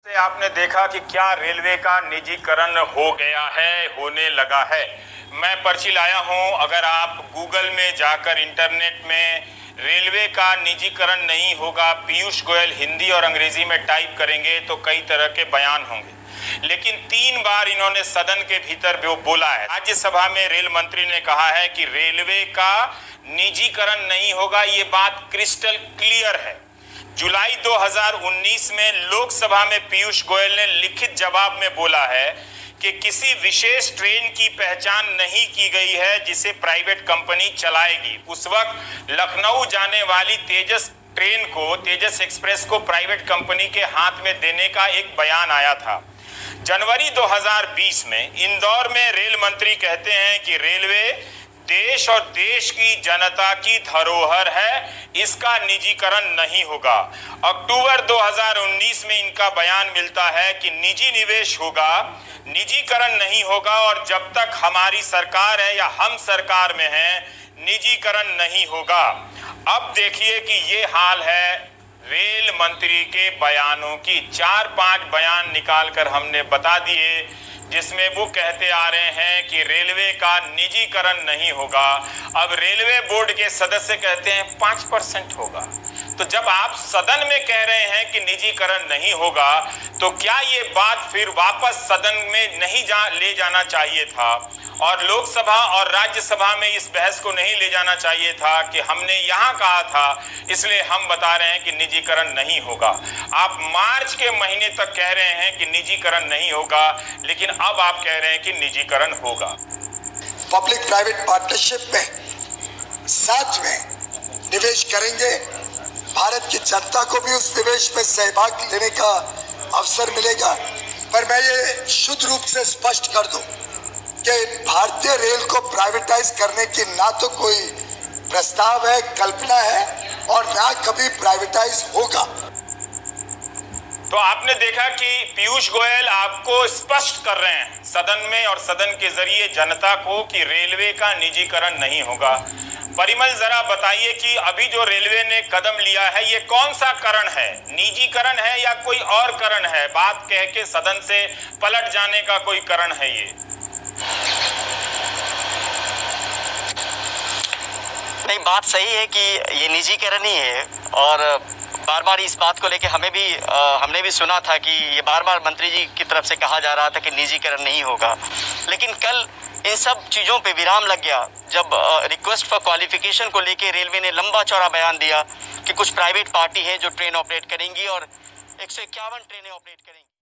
से आपने देखा कि क्या रेलवे का निजीकरण हो गया है, होने लगा है। मैं पर्ची लाया हूं, अगर आप गूगल में जाकर इंटरनेट में रेलवे का निजीकरण नहीं होगा पीयूष गोयल हिंदी और अंग्रेजी में टाइप करेंगे तो कई तरह के बयान होंगे, लेकिन 3 बार इन्होंने सदन के भीतर बोला है। राज्यसभा में रेल मंत्री ने कहा है कि रेलवे का निजीकरण नहीं होगा, ये बात क्रिस्टल क्लियर है। जुलाई 2019 में लोकसभा में पीयूष गोयल ने लिखित जवाब में बोला है कि किसी विशेष ट्रेन की पहचान नहीं की गई है जिसे प्राइवेट कंपनी चलाएगी। उस वक्त लखनऊ जाने वाली तेजस ट्रेन को, तेजस एक्सप्रेस को प्राइवेट कंपनी के हाथ में देने का एक बयान आया था। जनवरी 2020 में इंदौर में रेल मंत्री कहते हैं कि रेलवे देश और देश की जनता की धरोहर है, इसका निजीकरण नहीं होगा। अक्टूबर 2019 में इनका बयान मिलता है कि निजी निवेश होगा, निजीकरण नहीं होगा, और जब तक हमारी सरकार है या हम सरकार में हैं, निजीकरण नहीं होगा। अब देखिए कि ये हाल है रेल मंत्री के बयानों की। 4-5 बयान निकालकर हमने बता दिए जिसमें वो कहते आ रहे हैं कि रेलवे का निजीकरण नहीं होगा। अब रेलवे बोर्ड के सदस्य कहते हैं 5% होगा। तो जब आप सदन में कह रहे हैं कि निजीकरण नहीं होगा, तो क्या ये बात फिर वापस सदन में नहीं ले जाना चाहिए था और लोकसभा और राज्यसभा में इस बहस को नहीं ले जाना चाहिए था कि हमने यहाँ कहा था इसलिए हम बता रहे हैं कि निजीकरण नहीं होगा। आप मार्च के महीने तक कह रहे हैं कि निजीकरण नहीं होगा, लेकिन अब आप कह रहे हैं कि निजीकरण होगा। पब्लिक प्राइवेट पार्टनरशिप में साथ में निवेश करेंगे, भारत की जनता को भी उस निवेश में सहभाग लेने का अवसर मिलेगा। पर मैं ये शुद्ध रूप से स्पष्ट कर दूं कि भारतीय रेल को प्राइवेटाइज करने की ना तो कोई प्रस्ताव है, कल्पना है, और ना कभी प्राइवेटाइज होगा। तो आपने देखा कि पीयूष गोयल आपको स्पष्ट कर रहे हैं सदन में और सदन के जरिए जनता को कि रेलवे का निजीकरण नहीं होगा। परिमल, जरा बताइए कि अभी जो रेलवे ने कदम लिया है ये कौन सा करण है, निजीकरण है या कोई और करण है? बात कह के सदन से पलट जाने का कोई करण है ये? नहीं, बात सही है कि ये निजीकरण ही है और बार बार इस बात को लेके हमने भी सुना था कि ये बार बार मंत्री जी की तरफ से कहा जा रहा था कि निजीकरण नहीं होगा। लेकिन कल इन सब चीज़ों पे विराम लग गया जब रिक्वेस्ट फॉर क्वालिफिकेशन को लेके रेलवे ने लंबा चौड़ा बयान दिया कि कुछ प्राइवेट पार्टी है जो ट्रेन ऑपरेट करेंगी और 151 ट्रेनें ऑपरेट करेंगी।